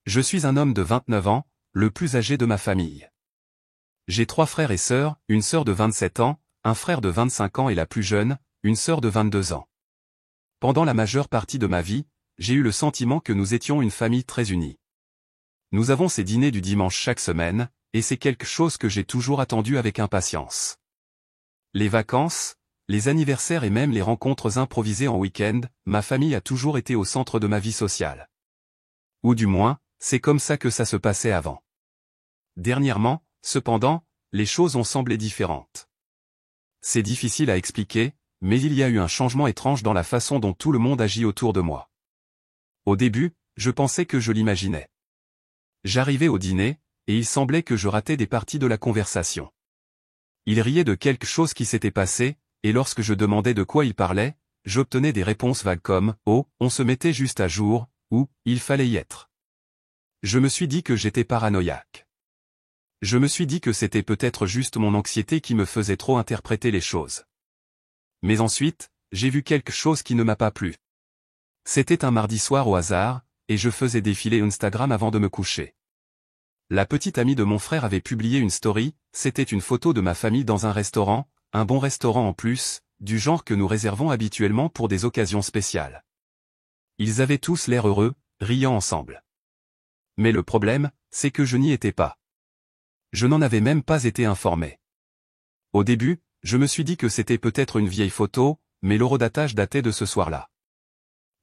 Je suis un homme de 29 ans, le plus âgé de ma famille. J'ai 3 frères et sœurs, une sœur de 27 ans, un frère de 25 ans et la plus jeune, une sœur de 22 ans. Pendant la majeure partie de ma vie, j'ai eu le sentiment que nous étions une famille très unie. Nous avons ces dîners du dimanche chaque semaine, et c'est quelque chose que j'ai toujours attendu avec impatience. Les vacances, les anniversaires et même les rencontres improvisées en week-end, ma famille a toujours été au centre de ma vie sociale. Ou du moins, c'est comme ça que ça se passait avant. Dernièrement, cependant, les choses ont semblé différentes. C'est difficile à expliquer, mais il y a eu un changement étrange dans la façon dont tout le monde agit autour de moi. Au début, je pensais que je l'imaginais. J'arrivais au dîner, et il semblait que je ratais des parties de la conversation. Ils riaient de quelque chose qui s'était passé, et lorsque je demandais de quoi ils parlaient, j'obtenais des réponses vagues comme « Oh, on se mettait juste à jour » ou « Il fallait y être ». Je me suis dit que j'étais paranoïaque. Je me suis dit que c'était peut-être juste mon anxiété qui me faisait trop interpréter les choses. Mais ensuite, j'ai vu quelque chose qui ne m'a pas plu. C'était un mardi soir au hasard, et je faisais défiler Instagram avant de me coucher. La petite amie de mon frère avait publié une story, c'était une photo de ma famille dans un restaurant, un bon restaurant en plus, du genre que nous réservons habituellement pour des occasions spéciales. Ils avaient tous l'air heureux, riant ensemble. Mais le problème, c'est que je n'y étais pas. Je n'en avais même pas été informé. Au début, je me suis dit que c'était peut-être une vieille photo, mais l'horodatage datait de ce soir-là.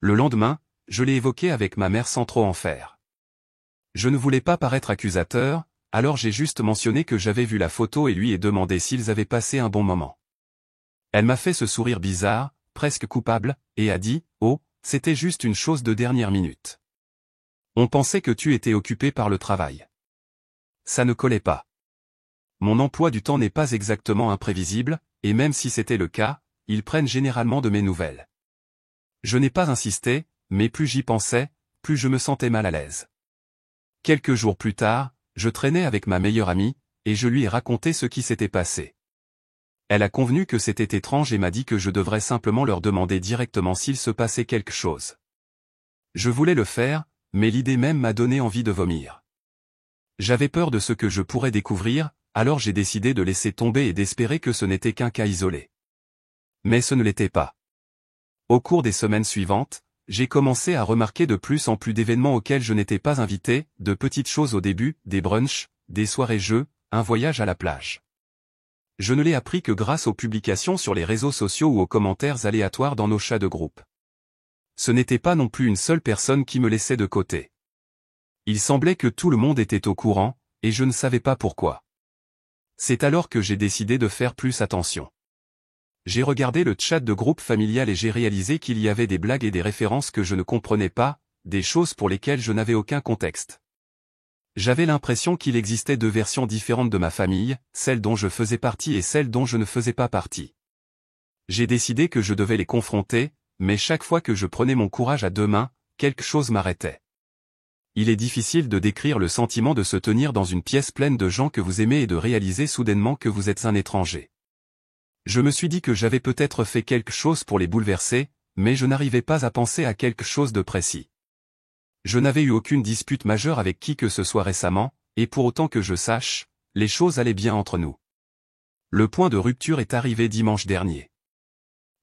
Le lendemain, je l'ai évoqué avec ma mère sans trop en faire. Je ne voulais pas paraître accusateur, alors j'ai juste mentionné que j'avais vu la photo et lui ai demandé s'ils avaient passé un bon moment. Elle m'a fait ce sourire bizarre, presque coupable, et a dit « Oh, c'était juste une chose de dernière minute. On pensait que tu étais occupé par le travail. » Ça ne collait pas. Mon emploi du temps n'est pas exactement imprévisible, et même si c'était le cas, ils prennent généralement de mes nouvelles. Je n'ai pas insisté, mais plus j'y pensais, plus je me sentais mal à l'aise. Quelques jours plus tard, je traînais avec ma meilleure amie, et je lui ai raconté ce qui s'était passé. Elle a convenu que c'était étrange et m'a dit que je devrais simplement leur demander directement s'il se passait quelque chose. Je voulais le faire, mais l'idée même m'a donné envie de vomir. J'avais peur de ce que je pourrais découvrir, alors j'ai décidé de laisser tomber et d'espérer que ce n'était qu'un cas isolé. Mais ce ne l'était pas. Au cours des semaines suivantes, j'ai commencé à remarquer de plus en plus d'événements auxquels je n'étais pas invité, de petites choses au début, des brunchs, des soirées-jeux, un voyage à la plage. Je ne l'ai appris que grâce aux publications sur les réseaux sociaux ou aux commentaires aléatoires dans nos chats de groupe. Ce n'était pas non plus une seule personne qui me laissait de côté. Il semblait que tout le monde était au courant, et je ne savais pas pourquoi. C'est alors que j'ai décidé de faire plus attention. J'ai regardé le chat de groupe familial et j'ai réalisé qu'il y avait des blagues et des références que je ne comprenais pas, des choses pour lesquelles je n'avais aucun contexte. J'avais l'impression qu'il existait 2 versions différentes de ma famille, celle dont je faisais partie et celle dont je ne faisais pas partie. J'ai décidé que je devais les confronter, mais chaque fois que je prenais mon courage à 2 mains, quelque chose m'arrêtait. Il est difficile de décrire le sentiment de se tenir dans une pièce pleine de gens que vous aimez et de réaliser soudainement que vous êtes un étranger. Je me suis dit que j'avais peut-être fait quelque chose pour les bouleverser, mais je n'arrivais pas à penser à quelque chose de précis. Je n'avais eu aucune dispute majeure avec qui que ce soit récemment, et pour autant que je sache, les choses allaient bien entre nous. Le point de rupture est arrivé dimanche dernier.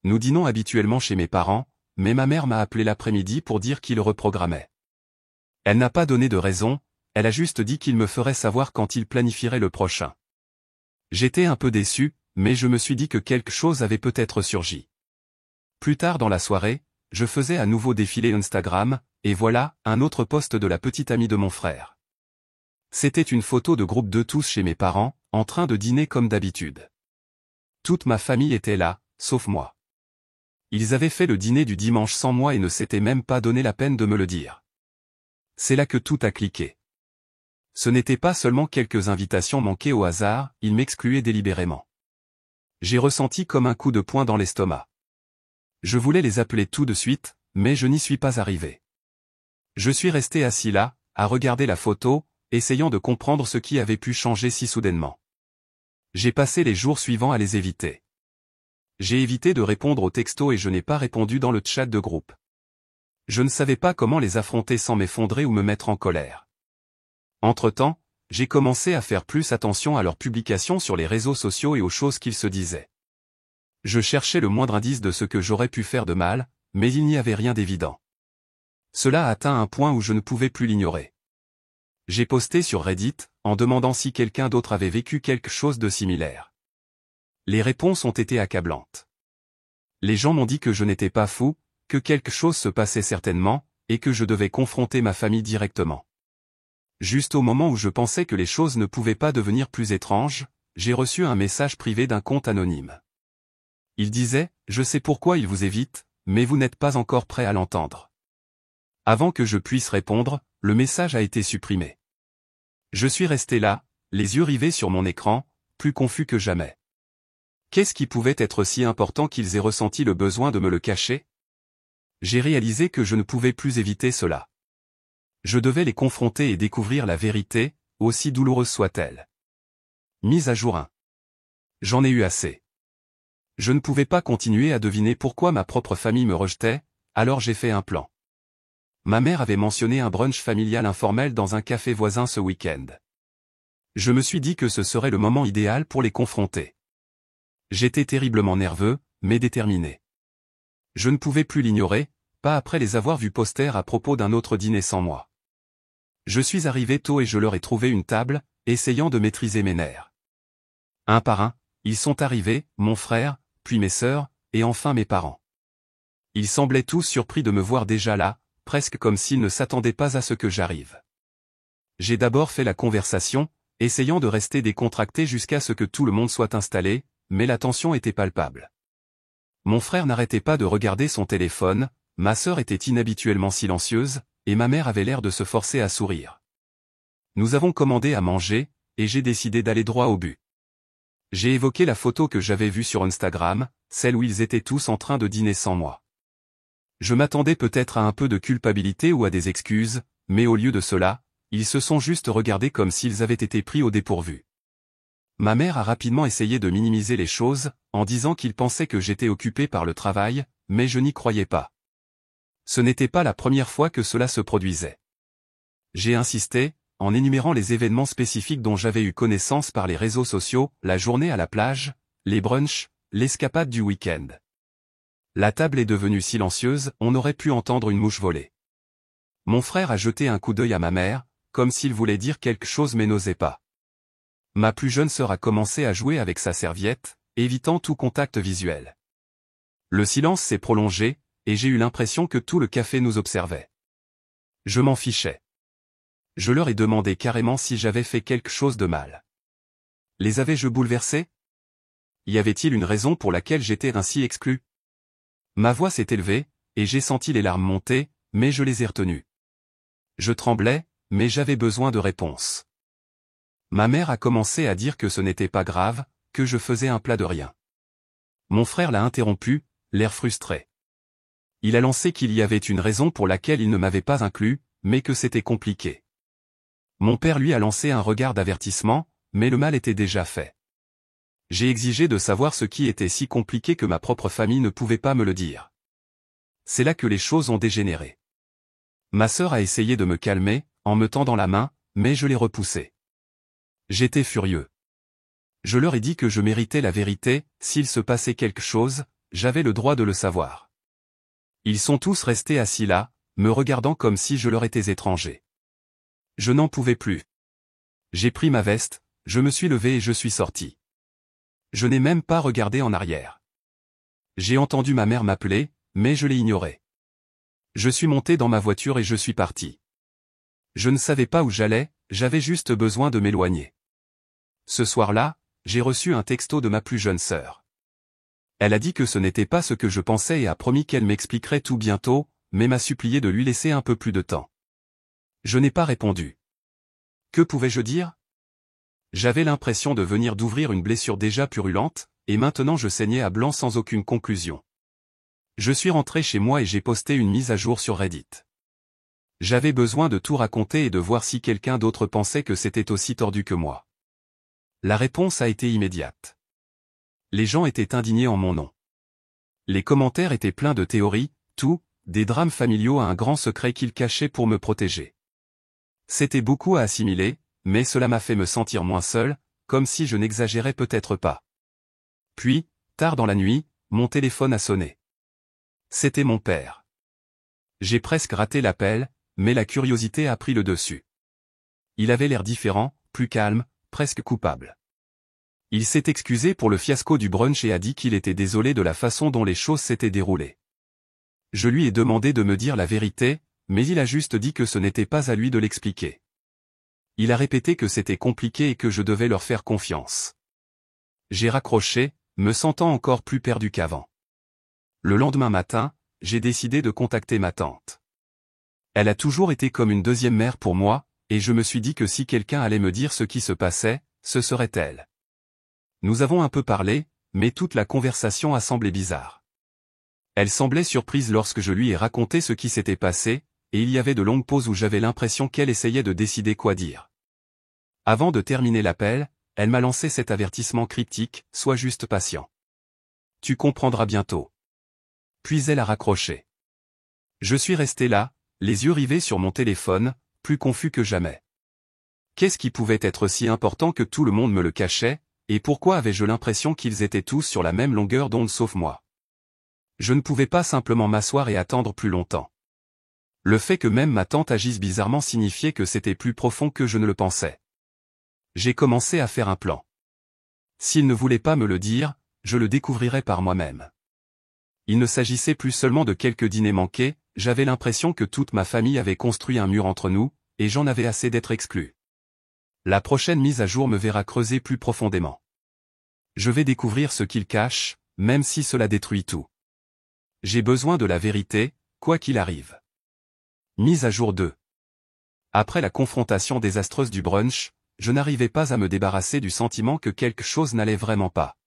Nous dînons habituellement chez mes parents, mais ma mère m'a appelé l'après-midi pour dire qu'il reprogrammait. Elle n'a pas donné de raison, elle a juste dit qu'il me ferait savoir quand il planifierait le prochain. J'étais un peu déçu, mais je me suis dit que quelque chose avait peut-être surgi. Plus tard dans la soirée, je faisais à nouveau défiler Instagram, et voilà, un autre post de la petite amie de mon frère. C'était une photo de groupe de tous chez mes parents, en train de dîner comme d'habitude. Toute ma famille était là, sauf moi. Ils avaient fait le dîner du dimanche sans moi et ne s'étaient même pas donné la peine de me le dire. C'est là que tout a cliqué. Ce n'était pas seulement quelques invitations manquées au hasard, ils m'excluaient délibérément. J'ai ressenti comme un coup de poing dans l'estomac. Je voulais les appeler tout de suite, mais je n'y suis pas arrivé. Je suis resté assis là, à regarder la photo, essayant de comprendre ce qui avait pu changer si soudainement. J'ai passé les jours suivants à les éviter. J'ai évité de répondre aux textos et je n'ai pas répondu dans le chat de groupe. Je ne savais pas comment les affronter sans m'effondrer ou me mettre en colère. Entre-temps, j'ai commencé à faire plus attention à leurs publications sur les réseaux sociaux et aux choses qu'ils se disaient. Je cherchais le moindre indice de ce que j'aurais pu faire de mal, mais il n'y avait rien d'évident. Cela a atteint un point où je ne pouvais plus l'ignorer. J'ai posté sur Reddit, en demandant si quelqu'un d'autre avait vécu quelque chose de similaire. Les réponses ont été accablantes. Les gens m'ont dit que je n'étais pas fou, que quelque chose se passait certainement, et que je devais confronter ma famille directement. Juste au moment où je pensais que les choses ne pouvaient pas devenir plus étranges, j'ai reçu un message privé d'un compte anonyme. Il disait « Je sais pourquoi il vous évite, mais vous n'êtes pas encore prêt à l'entendre. » Avant que je puisse répondre, le message a été supprimé. Je suis resté là, les yeux rivés sur mon écran, plus confus que jamais. Qu'est-ce qui pouvait être si important qu'ils aient ressenti le besoin de me le cacher? J'ai réalisé que je ne pouvais plus éviter cela. Je devais les confronter et découvrir la vérité, aussi douloureuse soit-elle. Mise à jour 1. J'en ai eu assez. Je ne pouvais pas continuer à deviner pourquoi ma propre famille me rejetait, alors j'ai fait un plan. Ma mère avait mentionné un brunch familial informel dans un café voisin ce week-end. Je me suis dit que ce serait le moment idéal pour les confronter. J'étais terriblement nerveux, mais déterminé. Je ne pouvais plus l'ignorer, pas après les avoir vus poster à propos d'un autre dîner sans moi. Je suis arrivé tôt et je leur ai trouvé une table, essayant de maîtriser mes nerfs. Un par un, ils sont arrivés, mon frère, puis mes sœurs, et enfin mes parents. Ils semblaient tous surpris de me voir déjà là, presque comme s'ils ne s'attendaient pas à ce que j'arrive. J'ai d'abord fait la conversation, essayant de rester décontracté jusqu'à ce que tout le monde soit installé, mais la tension était palpable. Mon frère n'arrêtait pas de regarder son téléphone, ma sœur était inhabituellement silencieuse, et ma mère avait l'air de se forcer à sourire. Nous avons commandé à manger, et j'ai décidé d'aller droit au but. J'ai évoqué la photo que j'avais vue sur Instagram, celle où ils étaient tous en train de dîner sans moi. Je m'attendais peut-être à un peu de culpabilité ou à des excuses, mais au lieu de cela, ils se sont juste regardés comme s'ils avaient été pris au dépourvu. Ma mère a rapidement essayé de minimiser les choses, en disant qu'ils pensaient que j'étais occupé par le travail, mais je n'y croyais pas. Ce n'était pas la première fois que cela se produisait. J'ai insisté, en énumérant les événements spécifiques dont j'avais eu connaissance par les réseaux sociaux, la journée à la plage, les brunchs, l'escapade du week-end. La table est devenue silencieuse, on aurait pu entendre une mouche voler. Mon frère a jeté un coup d'œil à ma mère, comme s'il voulait dire quelque chose mais n'osait pas. Ma plus jeune sœur a commencé à jouer avec sa serviette, évitant tout contact visuel. Le silence s'est prolongé, et j'ai eu l'impression que tout le café nous observait. Je m'en fichais. Je leur ai demandé carrément si j'avais fait quelque chose de mal. Les avais-je bouleversés? Y avait-il une raison pour laquelle j'étais ainsi exclu? Ma voix s'est élevée, et j'ai senti les larmes monter, mais je les ai retenues. Je tremblais, mais j'avais besoin de réponses. Ma mère a commencé à dire que ce n'était pas grave, que je faisais un plat de rien. Mon frère l'a interrompu, l'air frustré. Il a lancé qu'il y avait une raison pour laquelle il ne m'avait pas inclus, mais que c'était compliqué. Mon père lui a lancé un regard d'avertissement, mais le mal était déjà fait. J'ai exigé de savoir ce qui était si compliqué que ma propre famille ne pouvait pas me le dire. C'est là que les choses ont dégénéré. Ma sœur a essayé de me calmer, en me tendant la main, mais je l'ai repoussée. J'étais furieux. Je leur ai dit que je méritais la vérité, s'il se passait quelque chose, j'avais le droit de le savoir. Ils sont tous restés assis là, me regardant comme si je leur étais étranger. Je n'en pouvais plus. J'ai pris ma veste, je me suis levé et je suis sorti. Je n'ai même pas regardé en arrière. J'ai entendu ma mère m'appeler, mais je l'ai ignoré. Je suis monté dans ma voiture et je suis parti. Je ne savais pas où j'allais, j'avais juste besoin de m'éloigner. Ce soir-là, j'ai reçu un texto de ma plus jeune sœur. Elle a dit que ce n'était pas ce que je pensais et a promis qu'elle m'expliquerait tout bientôt, mais m'a supplié de lui laisser un peu plus de temps. Je n'ai pas répondu. Que pouvais-je dire? J'avais l'impression de venir d'ouvrir une blessure déjà purulente, et maintenant je saignais à blanc sans aucune conclusion. Je suis rentré chez moi et j'ai posté une mise à jour sur Reddit. J'avais besoin de tout raconter et de voir si quelqu'un d'autre pensait que c'était aussi tordu que moi. La réponse a été immédiate. Les gens étaient indignés en mon nom. Les commentaires étaient pleins de théories, tout, des drames familiaux à un grand secret qu'ils cachaient pour me protéger. C'était beaucoup à assimiler, mais cela m'a fait me sentir moins seul, comme si je n'exagérais peut-être pas. Puis, tard dans la nuit, mon téléphone a sonné. C'était mon père. J'ai presque raté l'appel, mais la curiosité a pris le dessus. Il avait l'air différent, plus calme, presque coupable. Il s'est excusé pour le fiasco du brunch et a dit qu'il était désolé de la façon dont les choses s'étaient déroulées. Je lui ai demandé de me dire la vérité, mais il a juste dit que ce n'était pas à lui de l'expliquer. Il a répété que c'était compliqué et que je devais leur faire confiance. J'ai raccroché, me sentant encore plus perdu qu'avant. Le lendemain matin, j'ai décidé de contacter ma tante. Elle a toujours été comme une deuxième mère pour moi, et je me suis dit que si quelqu'un allait me dire ce qui se passait, ce serait elle. Nous avons un peu parlé, mais toute la conversation a semblé bizarre. Elle semblait surprise lorsque je lui ai raconté ce qui s'était passé, et il y avait de longues pauses où j'avais l'impression qu'elle essayait de décider quoi dire. Avant de terminer l'appel, elle m'a lancé cet avertissement cryptique, « Sois juste patient. Tu comprendras bientôt. » Puis elle a raccroché. Je suis resté là, les yeux rivés sur mon téléphone, plus confus que jamais. Qu'est-ce qui pouvait être si important que tout le monde me le cachait, et pourquoi avais-je l'impression qu'ils étaient tous sur la même longueur d'onde sauf moi? Je ne pouvais pas simplement m'asseoir et attendre plus longtemps. Le fait que même ma tante agisse bizarrement signifiait que c'était plus profond que je ne le pensais. J'ai commencé à faire un plan. S'il ne voulait pas me le dire, je le découvrirais par moi-même. Il ne s'agissait plus seulement de quelques dîners manqués, j'avais l'impression que toute ma famille avait construit un mur entre nous, et j'en avais assez d'être exclu. La prochaine mise à jour me verra creuser plus profondément. Je vais découvrir ce qu'il cache, même si cela détruit tout. J'ai besoin de la vérité, quoi qu'il arrive. Mise à jour 2. Après la confrontation désastreuse du brunch, je n'arrivais pas à me débarrasser du sentiment que quelque chose n'allait vraiment pas.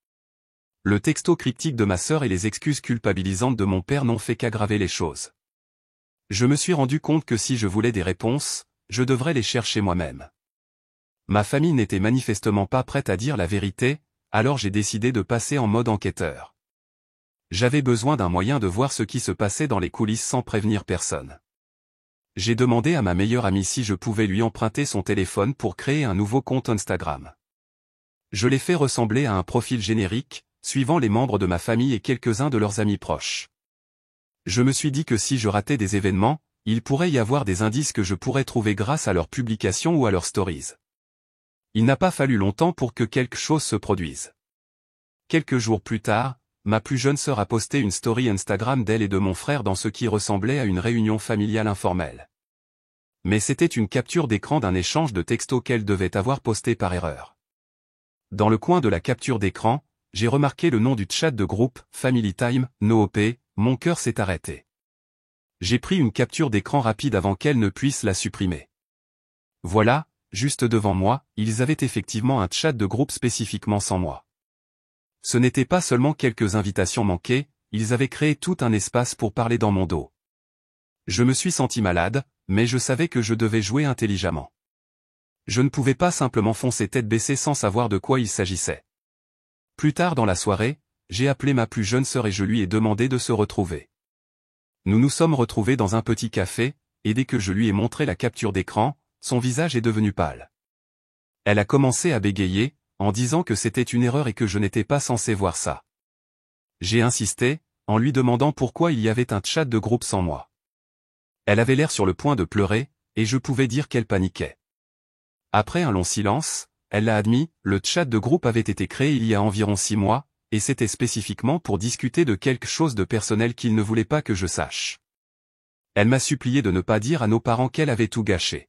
Le texto cryptique de ma sœur et les excuses culpabilisantes de mon père n'ont fait qu'aggraver les choses. Je me suis rendu compte que si je voulais des réponses, je devrais les chercher moi-même. Ma famille n'était manifestement pas prête à dire la vérité, alors j'ai décidé de passer en mode enquêteur. J'avais besoin d'un moyen de voir ce qui se passait dans les coulisses sans prévenir personne. J'ai demandé à ma meilleure amie si je pouvais lui emprunter son téléphone pour créer un nouveau compte Instagram. Je l'ai fait ressembler à un profil générique, suivant les membres de ma famille et quelques-uns de leurs amis proches. Je me suis dit que si je ratais des événements, il pourrait y avoir des indices que je pourrais trouver grâce à leurs publications ou à leurs stories. Il n'a pas fallu longtemps pour que quelque chose se produise. Quelques jours plus tard, ma plus jeune sœur a posté une story Instagram d'elle et de mon frère dans ce qui ressemblait à une réunion familiale informelle. Mais c'était une capture d'écran d'un échange de textos qu'elle devait avoir posté par erreur. Dans le coin de la capture d'écran, j'ai remarqué le nom du chat de groupe, Family Time, NoOP, mon cœur s'est arrêté. J'ai pris une capture d'écran rapide avant qu'elle ne puisse la supprimer. Voilà, juste devant moi, ils avaient effectivement un chat de groupe spécifiquement sans moi. Ce n'était pas seulement quelques invitations manquées, ils avaient créé tout un espace pour parler dans mon dos. Je me suis senti malade, mais je savais que je devais jouer intelligemment. Je ne pouvais pas simplement foncer tête baissée sans savoir de quoi il s'agissait. Plus tard dans la soirée, j'ai appelé ma plus jeune sœur et je lui ai demandé de se retrouver. Nous nous sommes retrouvés dans un petit café, et dès que je lui ai montré la capture d'écran, son visage est devenu pâle. Elle a commencé à bégayer, en disant que c'était une erreur et que je n'étais pas censé voir ça. J'ai insisté, en lui demandant pourquoi il y avait un chat de groupe sans moi. Elle avait l'air sur le point de pleurer, et je pouvais dire qu'elle paniquait. Après un long silence, elle l'a admis, le chat de groupe avait été créé il y a environ 6 mois, et c'était spécifiquement pour discuter de quelque chose de personnel qu'il ne voulait pas que je sache. Elle m'a supplié de ne pas dire à nos parents qu'elle avait tout gâché.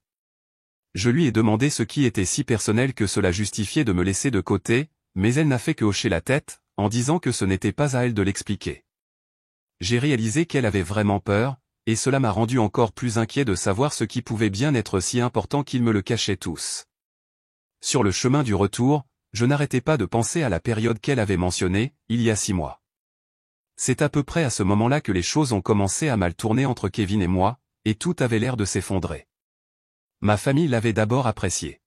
Je lui ai demandé ce qui était si personnel que cela justifiait de me laisser de côté, mais elle n'a fait que hocher la tête, en disant que ce n'était pas à elle de l'expliquer. J'ai réalisé qu'elle avait vraiment peur, et cela m'a rendu encore plus inquiet de savoir ce qui pouvait bien être si important qu'ils me le cachaient tous. Sur le chemin du retour, je n'arrêtais pas de penser à la période qu'elle avait mentionnée, il y a 6 mois. C'est à peu près à ce moment-là que les choses ont commencé à mal tourner entre Kevin et moi, et tout avait l'air de s'effondrer. Ma famille l'avait d'abord apprécié.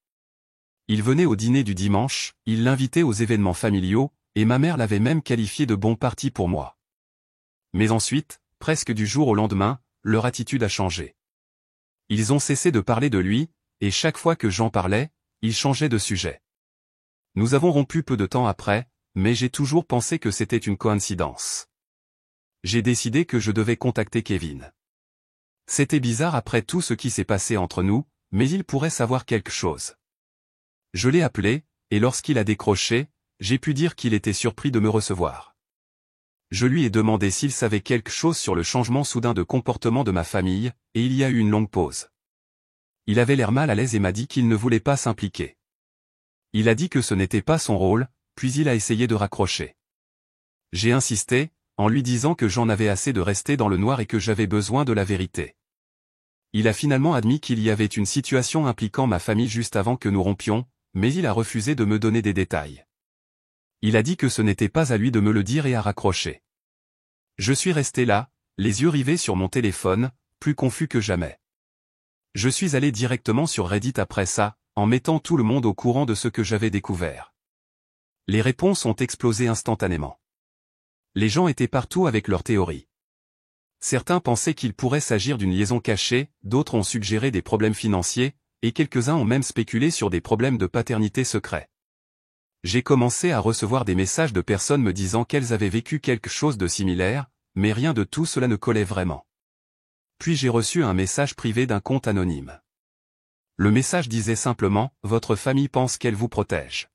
Il venait au dîner du dimanche, il l'invitait aux événements familiaux, et ma mère l'avait même qualifié de bon parti pour moi. Mais ensuite, presque du jour au lendemain, leur attitude a changé. Ils ont cessé de parler de lui, et chaque fois que j'en parlais, il changeait de sujet. Nous avons rompu peu de temps après, mais j'ai toujours pensé que c'était une coïncidence. J'ai décidé que je devais contacter Kevin. C'était bizarre après tout ce qui s'est passé entre nous, mais il pourrait savoir quelque chose. Je l'ai appelé, et lorsqu'il a décroché, j'ai pu dire qu'il était surpris de me recevoir. Je lui ai demandé s'il savait quelque chose sur le changement soudain de comportement de ma famille, et il y a eu une longue pause. Il avait l'air mal à l'aise et m'a dit qu'il ne voulait pas s'impliquer. Il a dit que ce n'était pas son rôle, puis il a essayé de raccrocher. J'ai insisté, en lui disant que j'en avais assez de rester dans le noir et que j'avais besoin de la vérité. Il a finalement admis qu'il y avait une situation impliquant ma famille juste avant que nous rompions, mais il a refusé de me donner des détails. Il a dit que ce n'était pas à lui de me le dire et a raccroché. Je suis resté là, les yeux rivés sur mon téléphone, plus confus que jamais. Je suis allé directement sur Reddit après ça, en mettant tout le monde au courant de ce que j'avais découvert. Les réponses ont explosé instantanément. Les gens étaient partout avec leurs théories. Certains pensaient qu'il pourrait s'agir d'une liaison cachée, d'autres ont suggéré des problèmes financiers, et quelques-uns ont même spéculé sur des problèmes de paternité secrets. J'ai commencé à recevoir des messages de personnes me disant qu'elles avaient vécu quelque chose de similaire, mais rien de tout cela ne collait vraiment. Puis j'ai reçu un message privé d'un compte anonyme. Le message disait simplement « Votre famille pense qu'elle vous protège.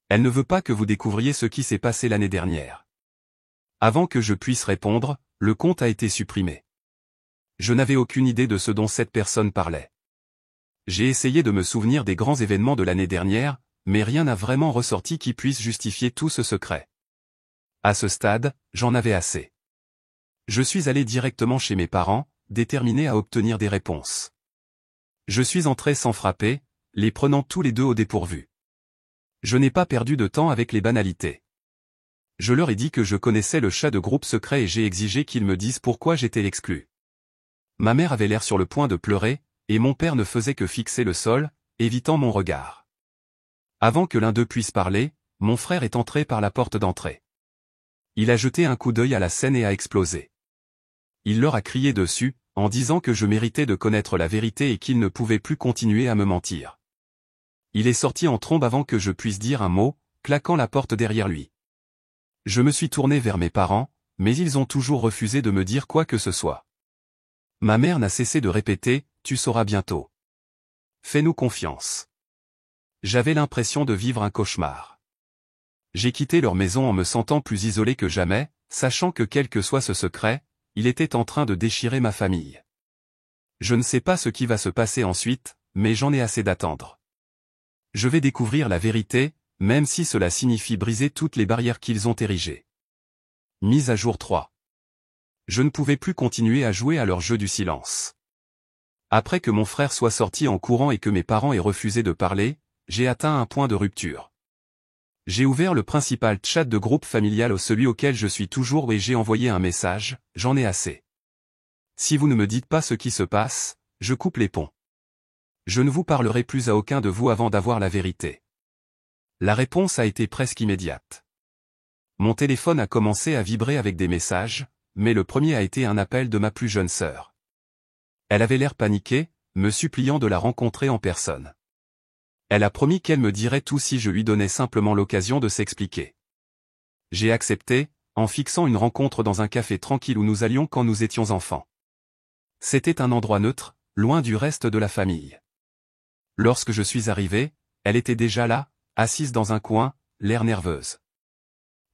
Elle ne veut pas que vous découvriez ce qui s'est passé l'année dernière. » Avant que je puisse répondre, le compte a été supprimé. Je n'avais aucune idée de ce dont cette personne parlait. J'ai essayé de me souvenir des grands événements de l'année dernière, mais rien n'a vraiment ressorti qui puisse justifier tout ce secret. À ce stade, j'en avais assez. Je suis allé directement chez mes parents, déterminé à obtenir des réponses. Je suis entré sans frapper, les prenant tous les deux au dépourvu. Je n'ai pas perdu de temps avec les banalités. Je leur ai dit que je connaissais le chat de groupe secret et j'ai exigé qu'ils me disent pourquoi j'étais exclu. Ma mère avait l'air sur le point de pleurer, et mon père ne faisait que fixer le sol, évitant mon regard. Avant que l'un d'eux puisse parler, mon frère est entré par la porte d'entrée. Il a jeté un coup d'œil à la scène et a explosé. Il leur a crié dessus, en disant que je méritais de connaître la vérité et qu'ils ne pouvaient plus continuer à me mentir. Il est sorti en trombe avant que je puisse dire un mot, claquant la porte derrière lui. Je me suis tourné vers mes parents, mais ils ont toujours refusé de me dire quoi que ce soit. Ma mère n'a cessé de répéter, « Tu sauras bientôt. Fais-nous confiance. » J'avais l'impression de vivre un cauchemar. J'ai quitté leur maison en me sentant plus isolé que jamais, sachant que quel que soit ce secret, il était en train de déchirer ma famille. Je ne sais pas ce qui va se passer ensuite, mais j'en ai assez d'attendre. Je vais découvrir la vérité, même si cela signifie briser toutes les barrières qu'ils ont érigées. Mise à jour 3. Je ne pouvais plus continuer à jouer à leur jeu du silence. Après que mon frère soit sorti en courant et que mes parents aient refusé de parler, j'ai atteint un point de rupture. J'ai ouvert le principal chat de groupe familial celui auquel je suis toujours et j'ai envoyé un message, j'en ai assez. Si vous ne me dites pas ce qui se passe, je coupe les ponts. Je ne vous parlerai plus à aucun de vous avant d'avoir la vérité. La réponse a été presque immédiate. Mon téléphone a commencé à vibrer avec des messages, mais le premier a été un appel de ma plus jeune sœur. Elle avait l'air paniquée, me suppliant de la rencontrer en personne. Elle a promis qu'elle me dirait tout si je lui donnais simplement l'occasion de s'expliquer. J'ai accepté, en fixant une rencontre dans un café tranquille où nous allions quand nous étions enfants. C'était un endroit neutre, loin du reste de la famille. Lorsque je suis arrivé, elle était déjà là, assise dans un coin, l'air nerveuse.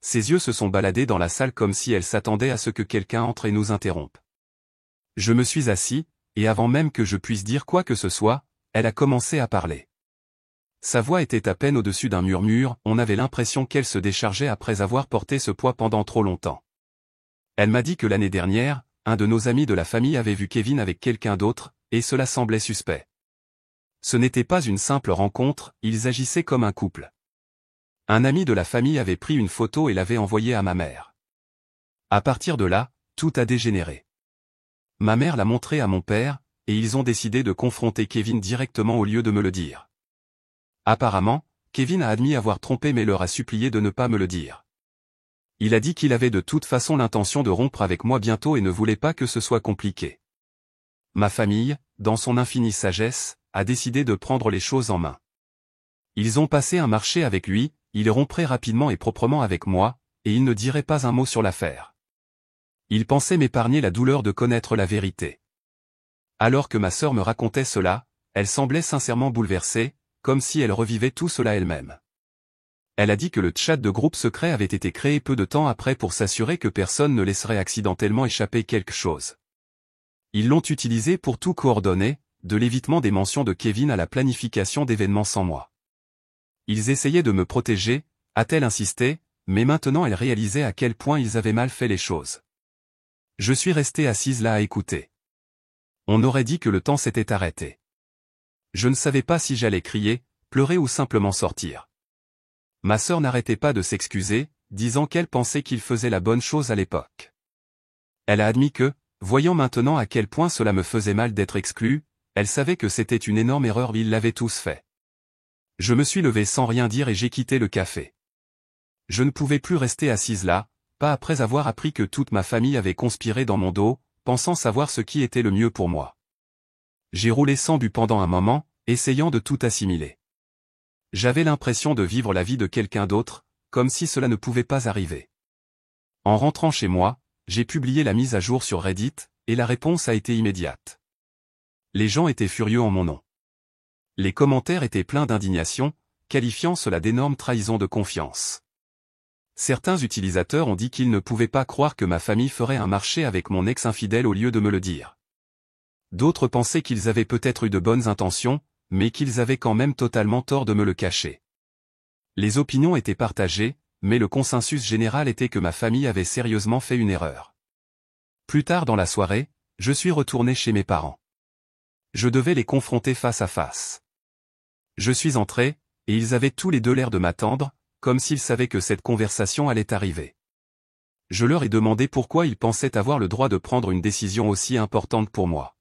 Ses yeux se sont baladés dans la salle comme si elle s'attendait à ce que quelqu'un entre et nous interrompe. Je me suis assis, et avant même que je puisse dire quoi que ce soit, elle a commencé à parler. Sa voix était à peine au-dessus d'un murmure, on avait l'impression qu'elle se déchargeait après avoir porté ce poids pendant trop longtemps. Elle m'a dit que l'année dernière, un de nos amis de la famille avait vu Kevin avec quelqu'un d'autre, et cela semblait suspect. Ce n'était pas une simple rencontre, ils agissaient comme un couple. Un ami de la famille avait pris une photo et l'avait envoyée à ma mère. À partir de là, tout a dégénéré. Ma mère l'a montré à mon père, et ils ont décidé de confronter Kevin directement au lieu de me le dire. Apparemment, Kevin a admis avoir trompé mais leur a supplié de ne pas me le dire. Il a dit qu'il avait de toute façon l'intention de rompre avec moi bientôt et ne voulait pas que ce soit compliqué. Ma famille, dans son infinie sagesse, a décidé de prendre les choses en main. Ils ont passé un marché avec lui, il romprait rapidement et proprement avec moi, et il ne dirait pas un mot sur l'affaire. Il pensait m'épargner la douleur de connaître la vérité. Alors que ma sœur me racontait cela, elle semblait sincèrement bouleversée, comme si elle revivait tout cela elle-même. Elle a dit que le chat de groupe secret avait été créé peu de temps après pour s'assurer que personne ne laisserait accidentellement échapper quelque chose. Ils l'ont utilisé pour tout coordonner, de l'évitement des mentions de Kevin à la planification d'événements sans moi. Ils essayaient de me protéger, a-t-elle insisté, mais maintenant elle réalisait à quel point ils avaient mal fait les choses. Je suis restée assise là à écouter. On aurait dit que le temps s'était arrêté. Je ne savais pas si j'allais crier, pleurer ou simplement sortir. Ma sœur n'arrêtait pas de s'excuser, disant qu'elle pensait qu'il faisait la bonne chose à l'époque. Elle a admis que, voyant maintenant à quel point cela me faisait mal d'être exclue, elle savait que c'était une énorme erreur, ils l'avaient tous fait. Je me suis levée sans rien dire et j'ai quitté le café. Je ne pouvais plus rester assise là, pas après avoir appris que toute ma famille avait conspiré dans mon dos, pensant savoir ce qui était le mieux pour moi. J'ai roulé sans but pendant un moment, essayant de tout assimiler. J'avais l'impression de vivre la vie de quelqu'un d'autre, comme si cela ne pouvait pas arriver. En rentrant chez moi, j'ai publié la mise à jour sur Reddit, et la réponse a été immédiate. Les gens étaient furieux en mon nom. Les commentaires étaient pleins d'indignation, qualifiant cela d'énorme trahison de confiance. Certains utilisateurs ont dit qu'ils ne pouvaient pas croire que ma famille ferait un marché avec mon ex-infidèle au lieu de me le dire. D'autres pensaient qu'ils avaient peut-être eu de bonnes intentions, mais qu'ils avaient quand même totalement tort de me le cacher. Les opinions étaient partagées, mais le consensus général était que ma famille avait sérieusement fait une erreur. Plus tard dans la soirée, je suis retourné chez mes parents. Je devais les confronter face à face. Je suis entré, et ils avaient tous les deux l'air de m'attendre, comme s'ils savaient que cette conversation allait arriver. Je leur ai demandé pourquoi ils pensaient avoir le droit de prendre une décision aussi importante pour moi.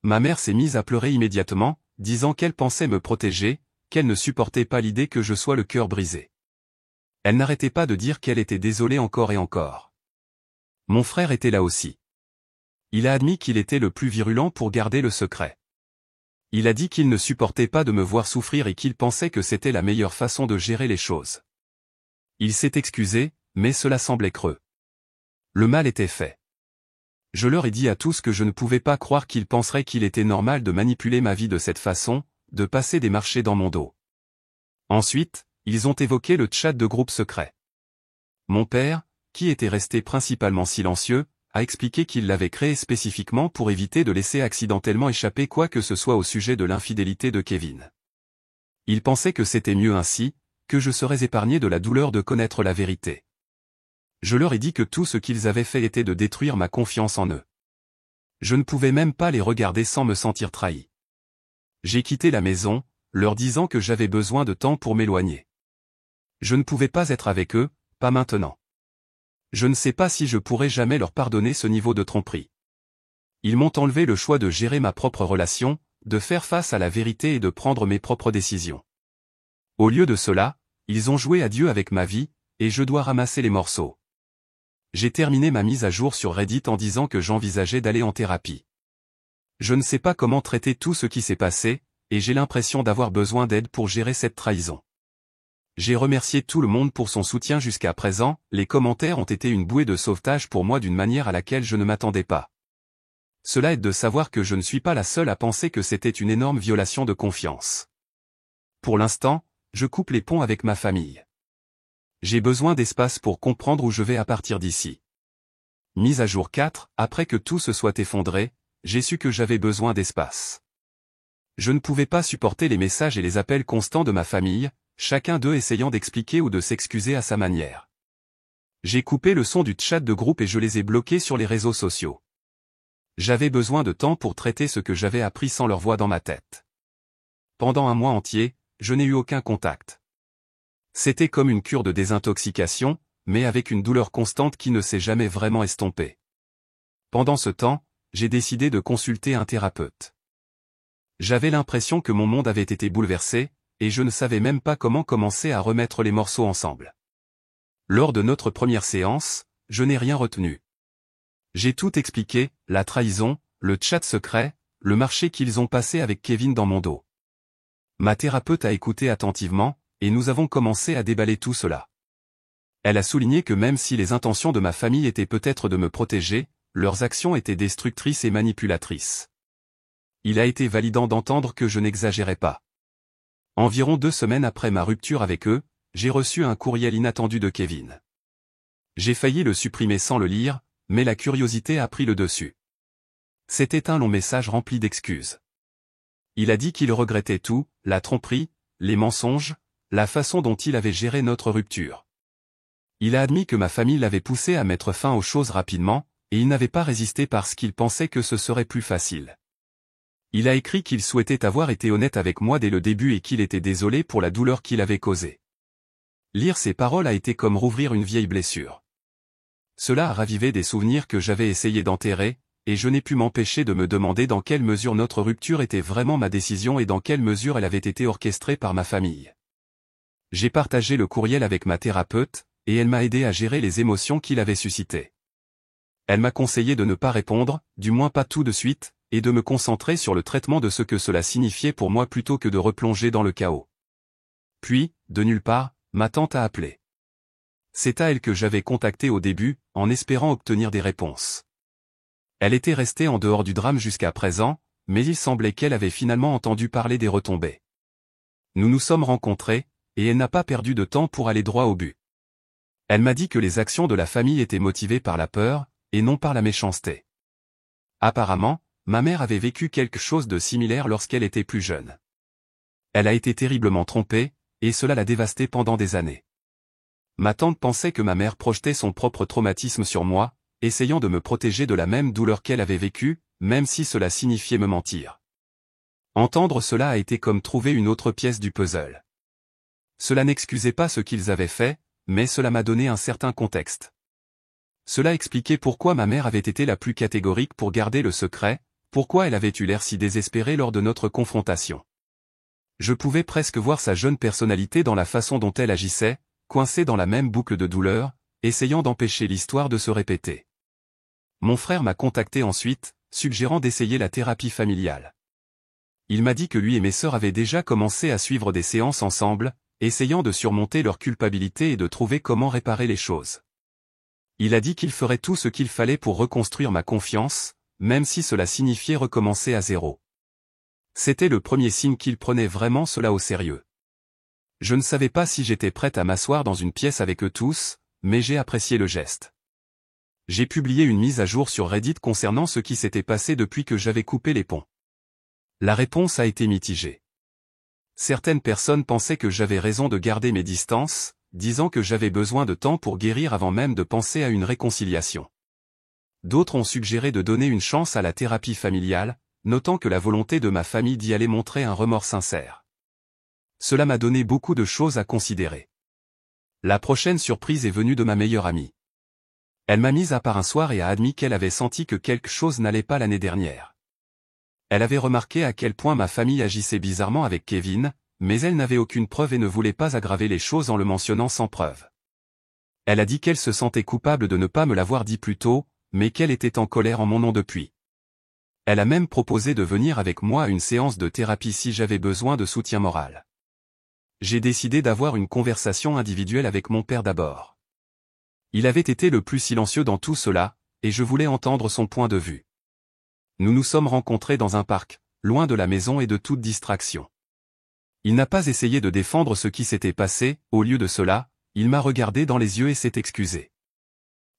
Ma mère s'est mise à pleurer immédiatement, disant qu'elle pensait me protéger, qu'elle ne supportait pas l'idée que je sois le cœur brisé. Elle n'arrêtait pas de dire qu'elle était désolée encore et encore. Mon frère était là aussi. Il a admis qu'il était le plus virulent pour garder le secret. Il a dit qu'il ne supportait pas de me voir souffrir et qu'il pensait que c'était la meilleure façon de gérer les choses. Il s'est excusé, mais cela semblait creux. Le mal était fait. Je leur ai dit à tous que je ne pouvais pas croire qu'ils penseraient qu'il était normal de manipuler ma vie de cette façon, de passer des marchés dans mon dos. Ensuite, ils ont évoqué le chat de groupe secret. Mon père, qui était resté principalement silencieux, a expliqué qu'il l'avait créé spécifiquement pour éviter de laisser accidentellement échapper quoi que ce soit au sujet de l'infidélité de Kevin. Il pensait que c'était mieux ainsi, que je serais épargné de la douleur de connaître la vérité. Je leur ai dit que tout ce qu'ils avaient fait était de détruire ma confiance en eux. Je ne pouvais même pas les regarder sans me sentir trahi. J'ai quitté la maison, leur disant que j'avais besoin de temps pour m'éloigner. Je ne pouvais pas être avec eux, pas maintenant. Je ne sais pas si je pourrai jamais leur pardonner ce niveau de tromperie. Ils m'ont enlevé le choix de gérer ma propre relation, de faire face à la vérité et de prendre mes propres décisions. Au lieu de cela, ils ont joué à Dieu avec ma vie, et je dois ramasser les morceaux. J'ai terminé ma mise à jour sur Reddit en disant que j'envisageais d'aller en thérapie. Je ne sais pas comment traiter tout ce qui s'est passé, et j'ai l'impression d'avoir besoin d'aide pour gérer cette trahison. J'ai remercié tout le monde pour son soutien jusqu'à présent, les commentaires ont été une bouée de sauvetage pour moi d'une manière à laquelle je ne m'attendais pas. Cela aide de savoir que je ne suis pas la seule à penser que c'était une énorme violation de confiance. Pour l'instant, je coupe les ponts avec ma famille. J'ai besoin d'espace pour comprendre où je vais à partir d'ici. Mise à jour 4, après que tout se soit effondré, j'ai su que j'avais besoin d'espace. Je ne pouvais pas supporter les messages et les appels constants de ma famille, chacun d'eux essayant d'expliquer ou de s'excuser à sa manière. J'ai coupé le son du chat de groupe et je les ai bloqués sur les réseaux sociaux. J'avais besoin de temps pour traiter ce que j'avais appris sans leur voix dans ma tête. Pendant un mois entier, je n'ai eu aucun contact. C'était comme une cure de désintoxication, mais avec une douleur constante qui ne s'est jamais vraiment estompée. Pendant ce temps, j'ai décidé de consulter un thérapeute. J'avais l'impression que mon monde avait été bouleversé, et je ne savais même pas comment commencer à remettre les morceaux ensemble. Lors de notre première séance, je n'ai rien retenu. J'ai tout expliqué, la trahison, le chat secret, le marché qu'ils ont passé avec Kevin dans mon dos. Ma thérapeute a écouté attentivement, et nous avons commencé à déballer tout cela. Elle a souligné que même si les intentions de ma famille étaient peut-être de me protéger, leurs actions étaient destructrices et manipulatrices. Il a été validant d'entendre que je n'exagérais pas. Environ 2 semaines après ma rupture avec eux, j'ai reçu un courriel inattendu de Kevin. J'ai failli le supprimer sans le lire, mais la curiosité a pris le dessus. C'était un long message rempli d'excuses. Il a dit qu'il regrettait tout, la tromperie, les mensonges, la façon dont il avait géré notre rupture. Il a admis que ma famille l'avait poussé à mettre fin aux choses rapidement, et il n'avait pas résisté parce qu'il pensait que ce serait plus facile. Il a écrit qu'il souhaitait avoir été honnête avec moi dès le début et qu'il était désolé pour la douleur qu'il avait causée. Lire ces paroles a été comme rouvrir une vieille blessure. Cela a ravivé des souvenirs que j'avais essayé d'enterrer, et je n'ai pu m'empêcher de me demander dans quelle mesure notre rupture était vraiment ma décision et dans quelle mesure elle avait été orchestrée par ma famille. J'ai partagé le courriel avec ma thérapeute, et elle m'a aidé à gérer les émotions qu'il avait suscitées. Elle m'a conseillé de ne pas répondre, du moins pas tout de suite, et de me concentrer sur le traitement de ce que cela signifiait pour moi plutôt que de replonger dans le chaos. Puis, de nulle part, ma tante a appelé. C'est à elle que j'avais contacté au début, en espérant obtenir des réponses. Elle était restée en dehors du drame jusqu'à présent, mais il semblait qu'elle avait finalement entendu parler des retombées. Nous nous sommes rencontrés, et elle n'a pas perdu de temps pour aller droit au but. Elle m'a dit que les actions de la famille étaient motivées par la peur, et non par la méchanceté. Apparemment, ma mère avait vécu quelque chose de similaire lorsqu'elle était plus jeune. Elle a été terriblement trompée, et cela l'a dévastée pendant des années. Ma tante pensait que ma mère projetait son propre traumatisme sur moi, essayant de me protéger de la même douleur qu'elle avait vécue, même si cela signifiait me mentir. Entendre cela a été comme trouver une autre pièce du puzzle. Cela n'excusait pas ce qu'ils avaient fait, mais cela m'a donné un certain contexte. Cela expliquait pourquoi ma mère avait été la plus catégorique pour garder le secret, pourquoi elle avait eu l'air si désespérée lors de notre confrontation. Je pouvais presque voir sa jeune personnalité dans la façon dont elle agissait, coincée dans la même boucle de douleur, essayant d'empêcher l'histoire de se répéter. Mon frère m'a contacté ensuite, suggérant d'essayer la thérapie familiale. Il m'a dit que lui et mes sœurs avaient déjà commencé à suivre des séances ensemble, essayant de surmonter leur culpabilité et de trouver comment réparer les choses. Il a dit qu'il ferait tout ce qu'il fallait pour reconstruire ma confiance, même si cela signifiait recommencer à zéro. C'était le premier signe qu'il prenait vraiment cela au sérieux. Je ne savais pas si j'étais prête à m'asseoir dans une pièce avec eux tous, mais j'ai apprécié le geste. J'ai publié une mise à jour sur Reddit concernant ce qui s'était passé depuis que j'avais coupé les ponts. La réponse a été mitigée. Certaines personnes pensaient que j'avais raison de garder mes distances, disant que j'avais besoin de temps pour guérir avant même de penser à une réconciliation. D'autres ont suggéré de donner une chance à la thérapie familiale, notant que la volonté de ma famille d'y aller montrait un remords sincère. Cela m'a donné beaucoup de choses à considérer. La prochaine surprise est venue de ma meilleure amie. Elle m'a mise à part un soir et a admis qu'elle avait senti que quelque chose n'allait pas l'année dernière. Elle avait remarqué à quel point ma famille agissait bizarrement avec Kevin, mais elle n'avait aucune preuve et ne voulait pas aggraver les choses en le mentionnant sans preuve. Elle a dit qu'elle se sentait coupable de ne pas me l'avoir dit plus tôt, mais qu'elle était en colère en mon nom depuis. Elle a même proposé de venir avec moi à une séance de thérapie si j'avais besoin de soutien moral. J'ai décidé d'avoir une conversation individuelle avec mon père d'abord. Il avait été le plus silencieux dans tout cela, et je voulais entendre son point de vue. Nous nous sommes rencontrés dans un parc, loin de la maison et de toute distraction. Il n'a pas essayé de défendre ce qui s'était passé, au lieu de cela, il m'a regardé dans les yeux et s'est excusé.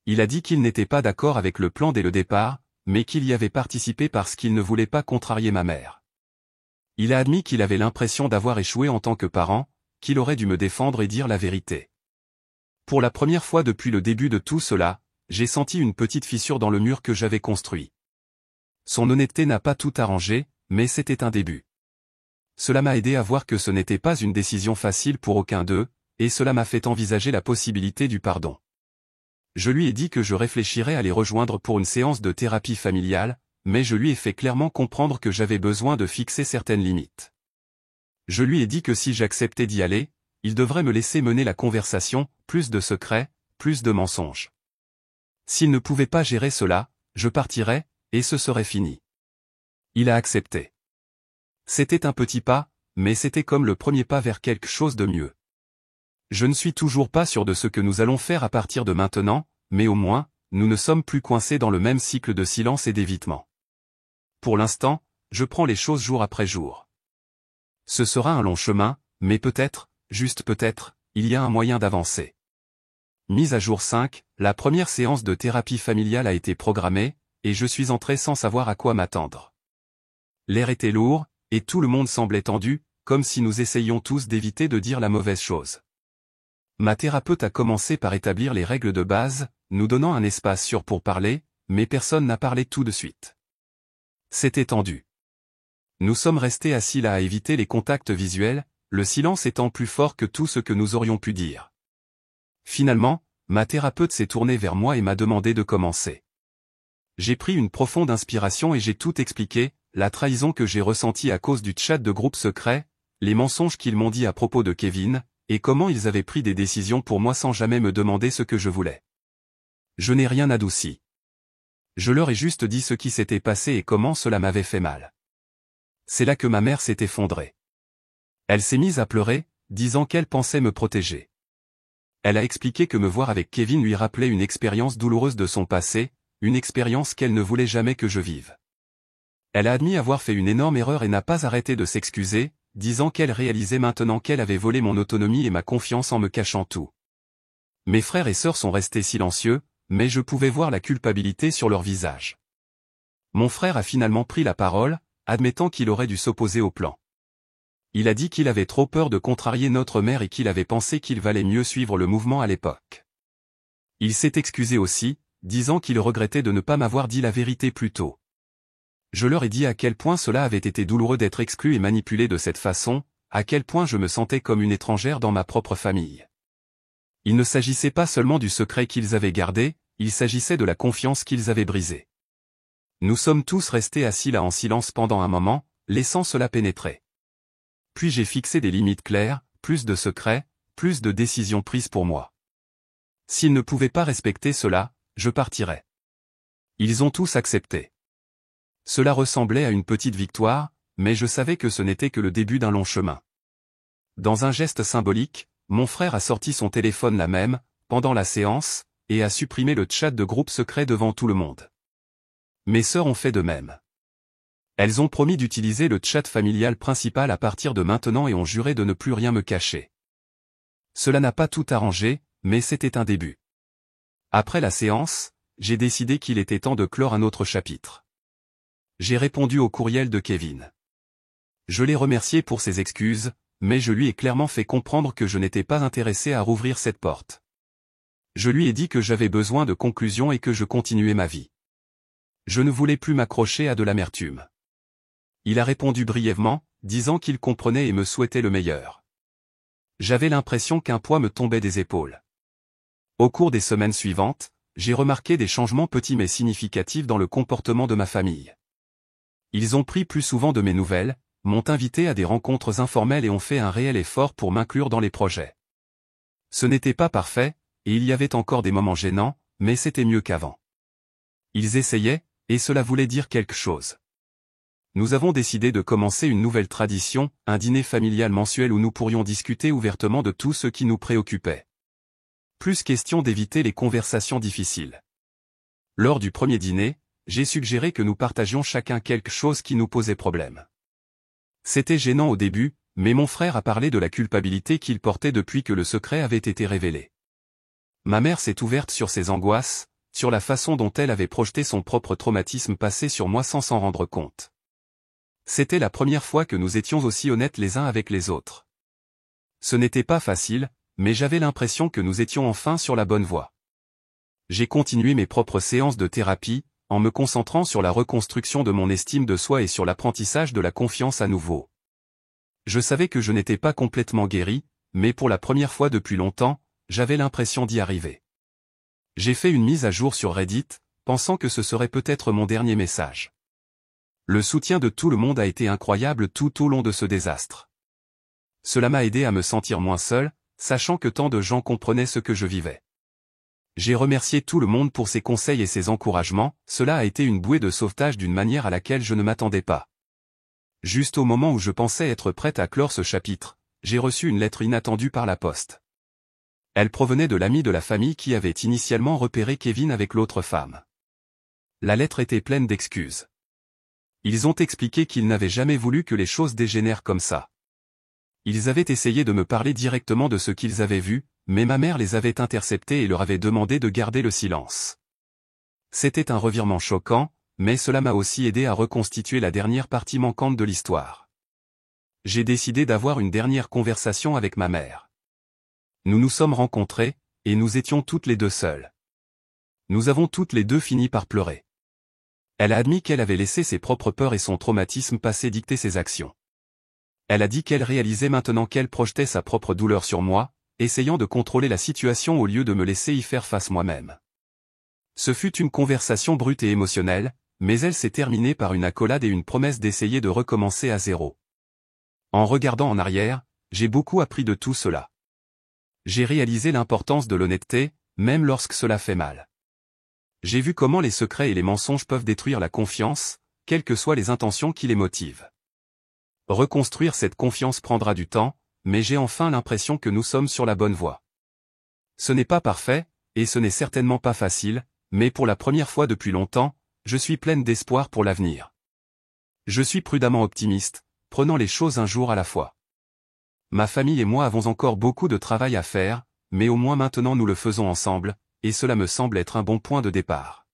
Il a dit qu'il n'était pas d'accord avec le plan dès le départ, mais qu'il y avait participé parce qu'il ne voulait pas contrarier ma mère. Il a admis qu'il avait l'impression d'avoir échoué en tant que parent, qu'il aurait dû me défendre et dire la vérité. Pour la première fois depuis le début de tout cela, j'ai senti une petite fissure dans le mur que j'avais construit. Son honnêteté n'a pas tout arrangé, mais c'était un début. Cela m'a aidé à voir que ce n'était pas une décision facile pour aucun d'eux, et cela m'a fait envisager la possibilité du pardon. Je lui ai dit que je réfléchirais à les rejoindre pour une séance de thérapie familiale, mais je lui ai fait clairement comprendre que j'avais besoin de fixer certaines limites. Je lui ai dit que si j'acceptais d'y aller, il devrait me laisser mener la conversation, plus de secrets, plus de mensonges. S'il ne pouvait pas gérer cela, je partirais, et ce serait fini. Il a accepté. C'était un petit pas, mais c'était comme le premier pas vers quelque chose de mieux. Je ne suis toujours pas sûr de ce que nous allons faire à partir de maintenant, mais au moins, nous ne sommes plus coincés dans le même cycle de silence et d'évitement. Pour l'instant, je prends les choses jour après jour. Ce sera un long chemin, mais peut-être, juste peut-être, il y a un moyen d'avancer. Mise à jour 5, la première séance de thérapie familiale a été programmée, et je suis entré sans savoir à quoi m'attendre. L'air était lourd, et tout le monde semblait tendu, comme si nous essayions tous d'éviter de dire la mauvaise chose. Ma thérapeute a commencé par établir les règles de base, nous donnant un espace sûr pour parler, mais personne n'a parlé tout de suite. C'était tendu. Nous sommes restés assis là à éviter les contacts visuels, le silence étant plus fort que tout ce que nous aurions pu dire. Finalement, ma thérapeute s'est tournée vers moi et m'a demandé de commencer. J'ai pris une profonde inspiration et j'ai tout expliqué, la trahison que j'ai ressentie à cause du chat de groupe secret, les mensonges qu'ils m'ont dit à propos de Kevin, et comment ils avaient pris des décisions pour moi sans jamais me demander ce que je voulais. Je n'ai rien adouci. Je leur ai juste dit ce qui s'était passé et comment cela m'avait fait mal. C'est là que ma mère s'est effondrée. Elle s'est mise à pleurer, disant qu'elle pensait me protéger. Elle a expliqué que me voir avec Kevin lui rappelait une expérience douloureuse de son passé, une expérience qu'elle ne voulait jamais que je vive. Elle a admis avoir fait une énorme erreur et n'a pas arrêté de s'excuser, disant qu'elle réalisait maintenant qu'elle avait volé mon autonomie et ma confiance en me cachant tout. Mes frères et sœurs sont restés silencieux, mais je pouvais voir la culpabilité sur leur visage. Mon frère a finalement pris la parole, admettant qu'il aurait dû s'opposer au plan. Il a dit qu'il avait trop peur de contrarier notre mère et qu'il avait pensé qu'il valait mieux suivre le mouvement à l'époque. Il s'est excusé aussi, disant qu'il regrettait de ne pas m'avoir dit la vérité plus tôt. Je leur ai dit à quel point cela avait été douloureux d'être exclu et manipulé de cette façon, à quel point je me sentais comme une étrangère dans ma propre famille. Il ne s'agissait pas seulement du secret qu'ils avaient gardé, il s'agissait de la confiance qu'ils avaient brisée. Nous sommes tous restés assis là en silence pendant un moment, laissant cela pénétrer. Puis j'ai fixé des limites claires, plus de secrets, plus de décisions prises pour moi. S'ils ne pouvaient pas respecter cela, je partirais. Ils ont tous accepté. Cela ressemblait à une petite victoire, mais je savais que ce n'était que le début d'un long chemin. Dans un geste symbolique, mon frère a sorti son téléphone la même, pendant la séance, et a supprimé le chat de groupe secret devant tout le monde. Mes sœurs ont fait de même. Elles ont promis d'utiliser le chat familial principal à partir de maintenant et ont juré de ne plus rien me cacher. Cela n'a pas tout arrangé, mais c'était un début. Après la séance, j'ai décidé qu'il était temps de clore un autre chapitre. J'ai répondu au courriel de Kevin. Je l'ai remercié pour ses excuses, mais je lui ai clairement fait comprendre que je n'étais pas intéressé à rouvrir cette porte. Je lui ai dit que j'avais besoin de conclusion et que je continuais ma vie. Je ne voulais plus m'accrocher à de l'amertume. Il a répondu brièvement, disant qu'il comprenait et me souhaitait le meilleur. J'avais l'impression qu'un poids me tombait des épaules. Au cours des semaines suivantes, j'ai remarqué des changements petits mais significatifs dans le comportement de ma famille. Ils ont pris plus souvent de mes nouvelles, m'ont invité à des rencontres informelles et ont fait un réel effort pour m'inclure dans les projets. Ce n'était pas parfait, et il y avait encore des moments gênants, mais c'était mieux qu'avant. Ils essayaient, et cela voulait dire quelque chose. Nous avons décidé de commencer une nouvelle tradition, un dîner familial mensuel où nous pourrions discuter ouvertement de tout ce qui nous préoccupait. Plus question d'éviter les conversations difficiles. Lors du premier dîner, j'ai suggéré que nous partagions chacun quelque chose qui nous posait problème. C'était gênant au début, mais mon frère a parlé de la culpabilité qu'il portait depuis que le secret avait été révélé. Ma mère s'est ouverte sur ses angoisses, sur la façon dont elle avait projeté son propre traumatisme passé sur moi sans s'en rendre compte. C'était la première fois que nous étions aussi honnêtes les uns avec les autres. Ce n'était pas facile, mais j'avais l'impression que nous étions enfin sur la bonne voie. J'ai continué mes propres séances de thérapie, en me concentrant sur la reconstruction de mon estime de soi et sur l'apprentissage de la confiance à nouveau. Je savais que je n'étais pas complètement guéri, mais pour la première fois depuis longtemps, j'avais l'impression d'y arriver. J'ai fait une mise à jour sur Reddit, pensant que ce serait peut-être mon dernier message. Le soutien de tout le monde a été incroyable tout au long de ce désastre. Cela m'a aidé à me sentir moins seul, sachant que tant de gens comprenaient ce que je vivais. J'ai remercié tout le monde pour ses conseils et ses encouragements, cela a été une bouée de sauvetage d'une manière à laquelle je ne m'attendais pas. Juste au moment où je pensais être prête à clore ce chapitre, j'ai reçu une lettre inattendue par la poste. Elle provenait de l'ami de la famille qui avait initialement repéré Kevin avec l'autre femme. La lettre était pleine d'excuses. Ils ont expliqué qu'ils n'avaient jamais voulu que les choses dégénèrent comme ça. Ils avaient essayé de me parler directement de ce qu'ils avaient vu, mais ma mère les avait interceptés et leur avait demandé de garder le silence. C'était un revirement choquant, mais cela m'a aussi aidé à reconstituer la dernière partie manquante de l'histoire. J'ai décidé d'avoir une dernière conversation avec ma mère. Nous nous sommes rencontrés, et nous étions toutes les deux seules. Nous avons toutes les deux fini par pleurer. Elle a admis qu'elle avait laissé ses propres peurs et son traumatisme passé dicter ses actions. Elle a dit qu'elle réalisait maintenant qu'elle projetait sa propre douleur sur moi, essayant de contrôler la situation au lieu de me laisser y faire face moi-même. Ce fut une conversation brute et émotionnelle, mais elle s'est terminée par une accolade et une promesse d'essayer de recommencer à zéro. En regardant en arrière, j'ai beaucoup appris de tout cela. J'ai réalisé l'importance de l'honnêteté, même lorsque cela fait mal. J'ai vu comment les secrets et les mensonges peuvent détruire la confiance, quelles que soient les intentions qui les motivent. Reconstruire cette confiance prendra du temps, mais j'ai enfin l'impression que nous sommes sur la bonne voie. Ce n'est pas parfait, et ce n'est certainement pas facile, mais pour la première fois depuis longtemps, je suis pleine d'espoir pour l'avenir. Je suis prudemment optimiste, prenant les choses un jour à la fois. Ma famille et moi avons encore beaucoup de travail à faire, mais au moins maintenant nous le faisons ensemble, et cela me semble être un bon point de départ.